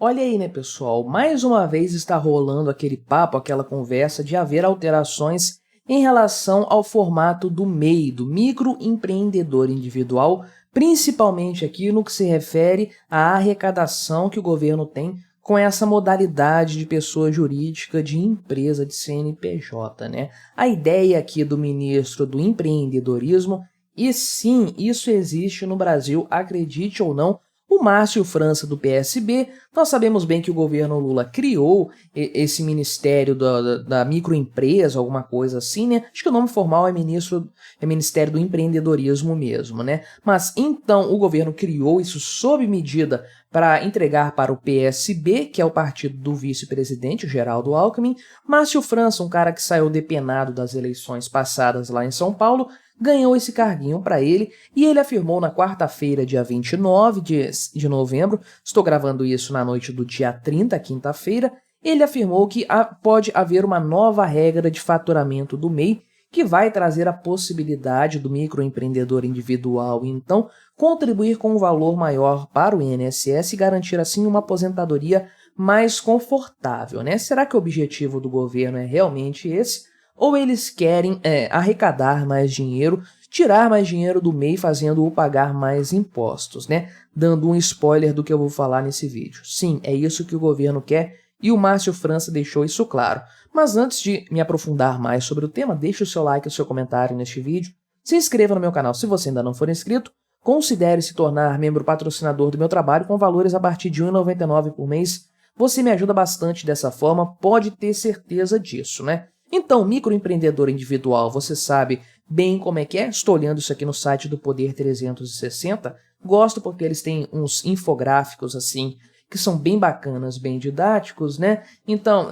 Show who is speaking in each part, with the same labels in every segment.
Speaker 1: Olha aí, né, pessoal? Mais uma vez está rolando aquele papo, aquela conversa de haver alterações em relação ao formato do MEI, do microempreendedor individual, principalmente aqui no que se refere à arrecadação que o governo tem com essa modalidade de pessoa jurídica de empresa de CNPJ, né? A ideia aqui do ministro do empreendedorismo, e sim, isso existe no Brasil, acredite ou não, o Márcio França, do PSB, nós sabemos bem que o governo Lula criou esse ministério da microempresa, alguma coisa assim, né? Acho que o nome formal é Ministério do Empreendedorismo mesmo, né? Mas então o governo criou isso sob medida para entregar para o PSB, que é o partido do vice-presidente, o Geraldo Alckmin. Márcio França, um cara que saiu depenado das eleições passadas lá em São Paulo, ganhou esse carguinho para ele e ele afirmou na quarta-feira, dia 29 de novembro, estou gravando isso na noite do dia 30, quinta-feira, ele afirmou que pode haver uma nova regra de faturamento do MEI que vai trazer a possibilidade do microempreendedor individual, então, contribuir com um valor maior para o INSS e garantir assim uma aposentadoria mais confortável, né? Será que o objetivo do governo é realmente esse? Ou eles querem arrecadar mais dinheiro, tirar mais dinheiro do MEI fazendo-o pagar mais impostos, né? Dando um spoiler do que eu vou falar nesse vídeo. Sim, é isso que o governo quer e o Márcio França deixou isso claro. Mas antes de me aprofundar mais sobre o tema, deixe o seu like e o seu comentário neste vídeo, se inscreva no meu canal se você ainda não for inscrito, considere se tornar membro patrocinador do meu trabalho com valores a partir de R$ 1,99 por mês. Você me ajuda bastante dessa forma, pode ter certeza disso, né? Então, microempreendedor individual, você sabe bem como é que é? Estou olhando isso aqui no site do Poder 360. Gosto porque eles têm uns infográficos assim, que são bem bacanas, bem didáticos, né? Então,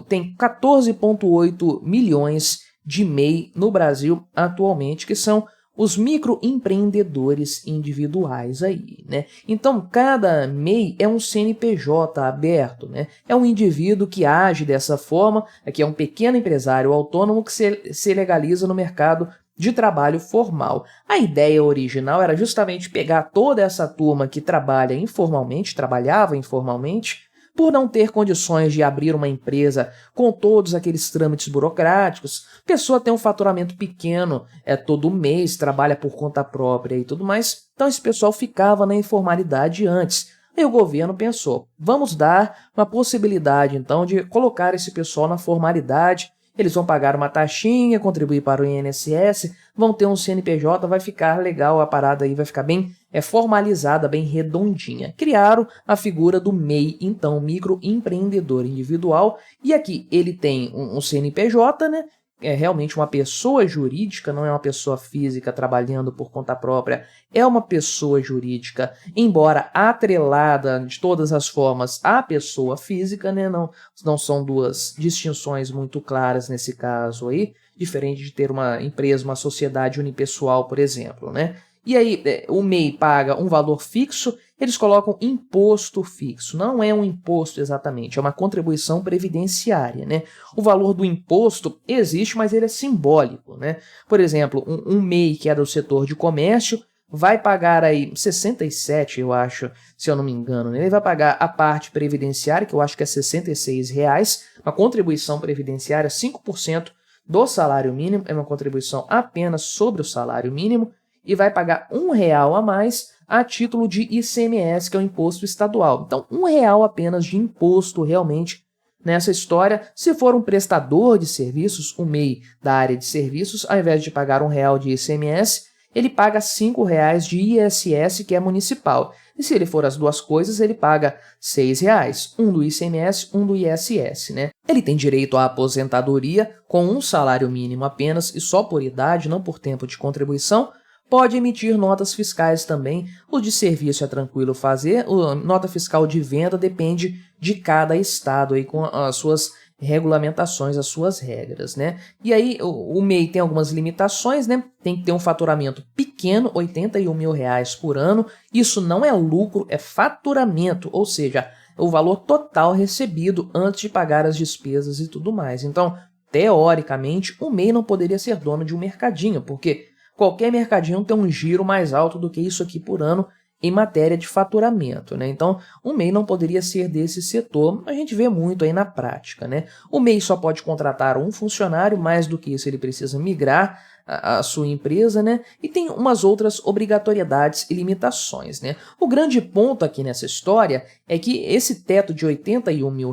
Speaker 1: tem 14,8 milhões de MEI no Brasil atualmente, que são os microempreendedores individuais aí, né? Então, cada MEI é um CNPJ aberto, né? É um indivíduo que age dessa forma, que é um pequeno empresário autônomo que se legaliza no mercado de trabalho formal. A ideia original era justamente pegar toda essa turma que trabalhava informalmente, por não ter condições de abrir uma empresa com todos aqueles trâmites burocráticos, a pessoa tem um faturamento pequeno, todo mês, trabalha por conta própria e tudo mais, então esse pessoal ficava na informalidade antes. Aí o governo pensou, vamos dar uma possibilidade então de colocar esse pessoal na formalidade, eles vão pagar uma taxinha, contribuir para o INSS, vão ter um CNPJ, vai ficar legal a parada aí, vai ficar bem formalizada, bem redondinha. Criaram a figura do MEI, então, microempreendedor individual, e aqui ele tem um CNPJ, né? É realmente uma pessoa jurídica, não é uma pessoa física trabalhando por conta própria, é uma pessoa jurídica, embora atrelada de todas as formas à pessoa física, né? Não são duas distinções muito claras nesse caso aí, diferente de ter uma empresa, uma sociedade unipessoal, por exemplo, né? E aí, o MEI paga um valor fixo, eles colocam imposto fixo. Não é um imposto exatamente, é uma contribuição previdenciária, né? O valor do imposto existe, mas ele é simbólico, né? Por exemplo, um MEI que é do setor de comércio vai pagar aí 67, eu acho, se eu não me engano, né? Ele vai pagar a parte previdenciária, que eu acho que é R$ 66, uma contribuição previdenciária 5% do salário mínimo, é uma contribuição apenas sobre o salário mínimo, e vai pagar R$ 1 a mais a título de ICMS, que é o imposto estadual. Então, R$ 1 apenas de imposto realmente nessa história. Se for um prestador de serviços, um MEI da área de serviços, ao invés de pagar R$ 1 de ICMS, ele paga R$ 5 de ISS, que é municipal. E se ele for as duas coisas, ele paga R$ 6, um do ICMS, um do ISS, né? Ele tem direito à aposentadoria com um salário mínimo apenas e só por idade, não por tempo de contribuição. Pode emitir notas fiscais também, o de serviço é tranquilo fazer, a nota fiscal de venda depende de cada estado aí com as suas regulamentações, as suas regras, né? E aí o MEI tem algumas limitações, né? Tem que ter um faturamento pequeno, R$ 81 mil por ano, isso não é lucro, é faturamento, ou seja, o valor total recebido antes de pagar as despesas e tudo mais. Então, teoricamente, o MEI não poderia ser dono de um mercadinho, porque qualquer mercadinho tem um giro mais alto do que isso aqui por ano em matéria de faturamento, né? Então, o MEI não poderia ser desse setor, a gente vê muito aí na prática, né? O MEI só pode contratar um funcionário, mais do que isso ele precisa migrar a sua empresa, né? E tem umas outras obrigatoriedades e limitações, né? O grande ponto aqui nessa história é que esse teto de R$ 81 mil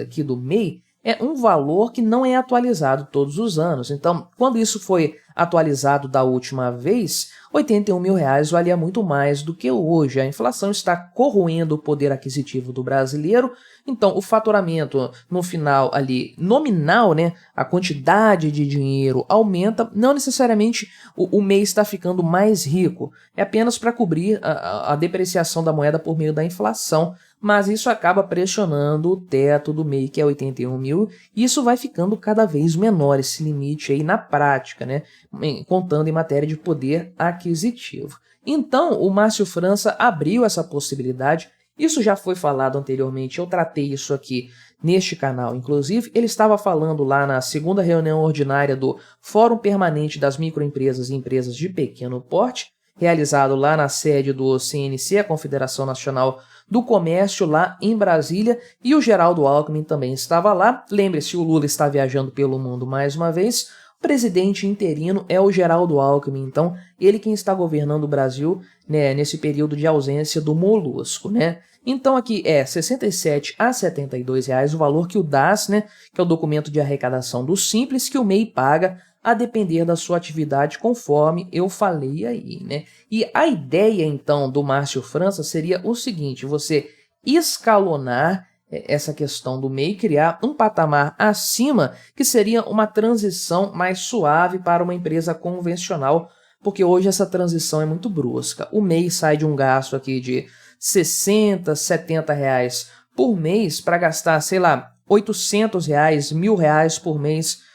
Speaker 1: aqui do MEI é um valor que não é atualizado todos os anos. Então, quando isso foi atualizado da última vez, R$ 81 mil valia muito mais do que hoje. A inflação está corroendo o poder aquisitivo do brasileiro, então o faturamento no final ali nominal, né, a quantidade de dinheiro aumenta, não necessariamente o MEI está ficando mais rico, é apenas para cobrir a depreciação da moeda por meio da inflação. Mas isso acaba pressionando o teto do MEI, que é 81 mil, e isso vai ficando cada vez menor, esse limite aí na prática, né? Contando em matéria de poder aquisitivo. Então, o Márcio França abriu essa possibilidade, isso já foi falado anteriormente, eu tratei isso aqui neste canal, inclusive, ele estava falando lá na segunda reunião ordinária do Fórum Permanente das Microempresas e Empresas de Pequeno Porte, realizado lá na sede do CNC, a Confederação Nacional do Comércio, lá em Brasília, e o Geraldo Alckmin também estava lá. Lembre-se, o Lula está viajando pelo mundo mais uma vez, o presidente interino é o Geraldo Alckmin, então ele quem está governando o Brasil, né, nesse período de ausência do Molusco, né? Então aqui é R$ 67 a R$ 72 o valor que o DAS, né, que é o documento de arrecadação do Simples, que o MEI paga a depender da sua atividade, conforme eu falei aí, né? E a ideia, então, do Márcio França seria o seguinte, você escalonar essa questão do MEI, criar um patamar acima, que seria uma transição mais suave para uma empresa convencional, porque hoje essa transição é muito brusca. O MEI sai de um gasto aqui de 60, 70 reais por mês para gastar, sei lá, 800 reais, R$ 1.000 por mês,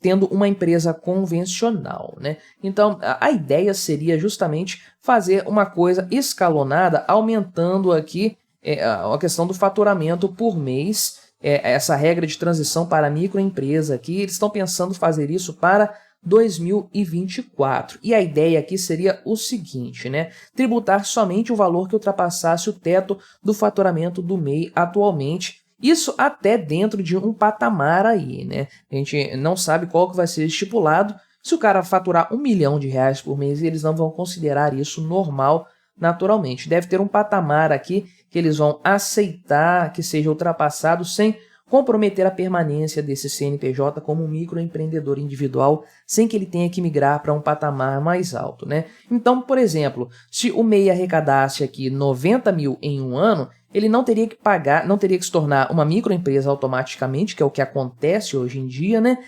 Speaker 1: tendo uma empresa convencional, né? Então, a ideia seria justamente fazer uma coisa escalonada, aumentando aqui a questão do faturamento por mês, essa regra de transição para a microempresa aqui, eles estão pensando fazer isso para 2024. E a ideia aqui seria o seguinte, né? Tributar somente o valor que ultrapassasse o teto do faturamento do MEI atualmente, isso até dentro de um patamar aí, né? A gente não sabe qual que vai ser estipulado. Se o cara faturar R$ 1 milhão por mês, eles não vão considerar isso normal, naturalmente. Deve ter um patamar aqui que eles vão aceitar que seja ultrapassado sem comprometer a permanência desse CNPJ como um microempreendedor individual, sem que ele tenha que migrar para um patamar mais alto, né? Então, por exemplo, se o MEI arrecadasse aqui 90 mil em um ano, ele não teria que pagar, não teria que se tornar uma microempresa automaticamente, que é o que acontece hoje em dia, né?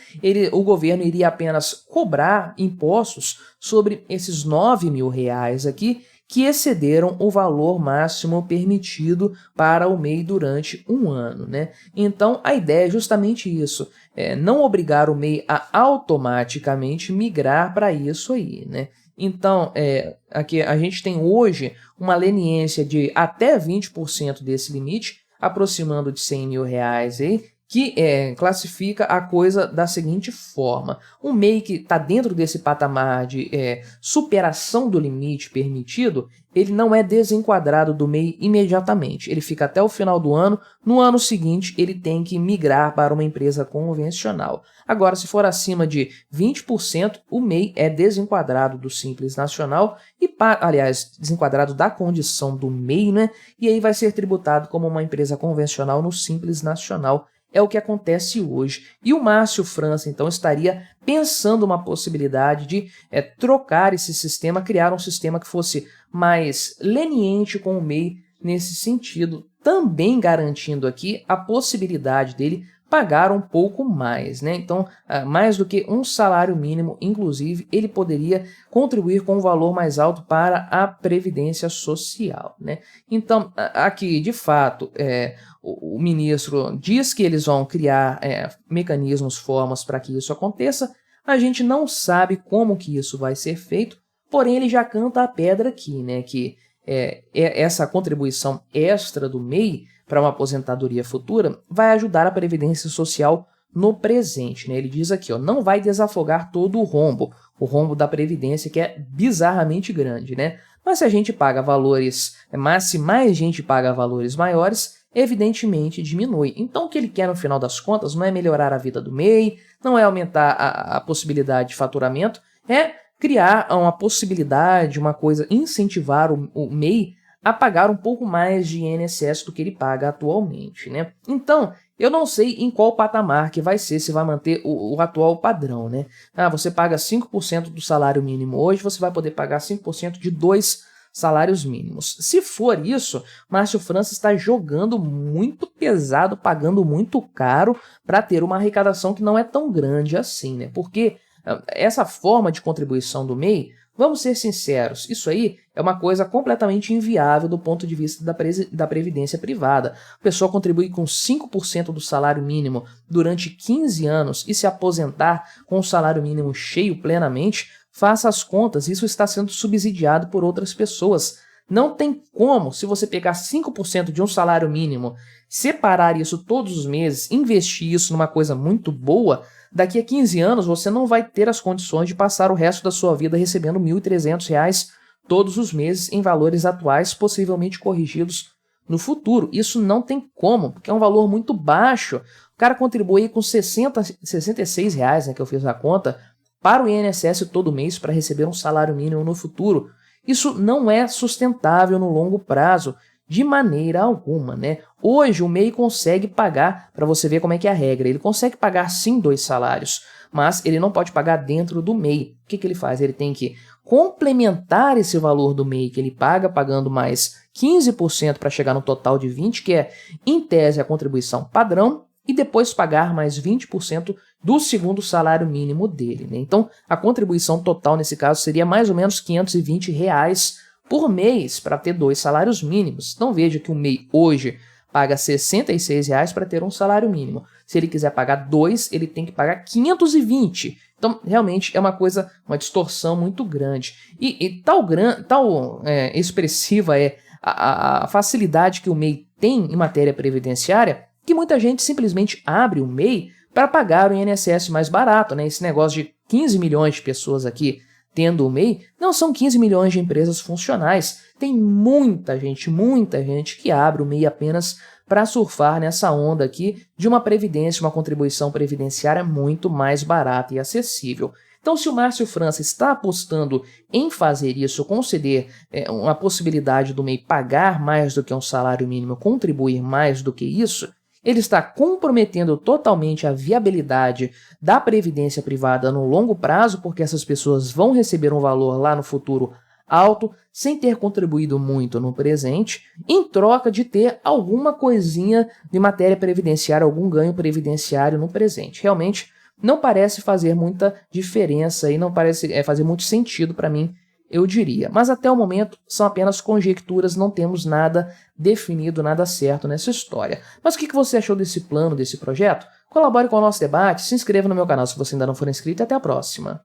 Speaker 1: O governo iria apenas cobrar impostos sobre esses 9 mil reais aqui, que excederam o valor máximo permitido para o MEI durante um ano, né? Então, a ideia é justamente isso, não obrigar o MEI a automaticamente migrar para isso aí, né? Então, aqui a gente tem hoje uma leniência de até 20% desse limite, aproximando de 100 mil reais aí, que classifica a coisa da seguinte forma. Um MEI que está dentro desse patamar de superação do limite permitido, ele não é desenquadrado do MEI imediatamente. Ele fica até o final do ano. No ano seguinte, ele tem que migrar para uma empresa convencional. Agora, se for acima de 20%, o MEI é desenquadrado do Simples Nacional e, aliás, desenquadrado da condição do MEI, né? E aí vai ser tributado como uma empresa convencional no Simples Nacional. É o que acontece hoje. E o Márcio França, então, estaria pensando uma possibilidade de trocar esse sistema, criar um sistema que fosse mais leniente com o MEI nesse sentido, também garantindo aqui a possibilidade dele pagar um pouco mais, né? Então, mais do que um salário mínimo, inclusive, ele poderia contribuir com um valor mais alto para a Previdência Social, né? Então, aqui, de fato, o ministro diz que eles vão criar mecanismos, formas para que isso aconteça. A gente não sabe como que isso vai ser feito, porém ele já canta a pedra aqui, né? Que essa contribuição extra do MEI para uma aposentadoria futura vai ajudar a Previdência Social no presente, né? Ele diz aqui, ó, não vai desafogar todo o rombo da Previdência, que é bizarramente grande, né? Mas se a gente paga valores, mas se mais gente paga valores maiores, evidentemente diminui. Então o que ele quer no final das contas não é melhorar a vida do MEI, não é aumentar a possibilidade de faturamento, é criar uma possibilidade, uma coisa, incentivar o MEI a pagar um pouco mais de INSS do que ele paga atualmente, né? Então, eu não sei em qual patamar que vai ser, se vai manter o atual padrão, né? Ah, você paga 5% do salário mínimo hoje, você vai poder pagar 5% de 2 salários mínimos. Se for isso, Márcio França está jogando muito pesado, pagando muito caro para ter uma arrecadação que não é tão grande assim, né? Porque essa forma de contribuição do MEI, vamos ser sinceros, isso aí é uma coisa completamente inviável do ponto de vista da previdência privada. A pessoa contribui com 5% do salário mínimo durante 15 anos e se aposentar com o salário mínimo cheio plenamente, faça as contas, isso está sendo subsidiado por outras pessoas. Não tem como, se você pegar 5% de um salário mínimo, separar isso todos os meses, investir isso numa coisa muito boa, daqui a 15 anos você não vai ter as condições de passar o resto da sua vida recebendo R$ 1.300 todos os meses em valores atuais, possivelmente corrigidos no futuro. Isso não tem como, porque é um valor muito baixo. O cara contribui com R$ 66, né, que eu fiz a conta, para o INSS todo mês para receber um salário mínimo no futuro. Isso não é sustentável no longo prazo, de maneira alguma, né? Hoje o MEI consegue pagar, para você ver como é que é a regra, ele consegue pagar sim 2 salários, mas ele não pode pagar dentro do MEI. O que ele faz? Ele tem que complementar esse valor do MEI que ele paga, pagando mais 15% para chegar no total de 20%, que é, em tese, a contribuição padrão, e depois pagar mais 20% do segundo salário mínimo dele, né? Então, a contribuição total nesse caso seria mais ou menos R$ 520 por mês para ter 2 salários mínimos. Então veja que o MEI hoje paga R$ 66 para ter um salário mínimo. Se ele quiser pagar 2, ele tem que pagar 520. Então, realmente é uma coisa, uma distorção muito grande. E tal expressiva é a facilidade que o MEI tem em matéria previdenciária, que muita gente simplesmente abre o MEI para pagar o INSS mais barato, né? Esse negócio de 15 milhões de pessoas aqui tendo o MEI, não são 15 milhões de empresas funcionais. Tem muita gente que abre o MEI apenas para surfar nessa onda aqui de uma previdência, uma contribuição previdenciária muito mais barata e acessível. Então, se o Márcio França está apostando em fazer isso, conceder uma possibilidade do MEI pagar mais do que um salário mínimo, contribuir mais do que isso, ele está comprometendo totalmente a viabilidade da previdência privada no longo prazo, porque essas pessoas vão receber um valor lá no futuro alto, sem ter contribuído muito no presente, em troca de ter alguma coisinha de matéria previdenciária, algum ganho previdenciário no presente. Realmente não parece fazer muita diferença e não parece fazer muito sentido para mim, eu diria. Mas até o momento são apenas conjecturas, não temos nada definido, nada certo nessa história. Mas o que você achou desse plano, desse projeto? Colabore com o nosso debate, se inscreva no meu canal se você ainda não for inscrito e até a próxima.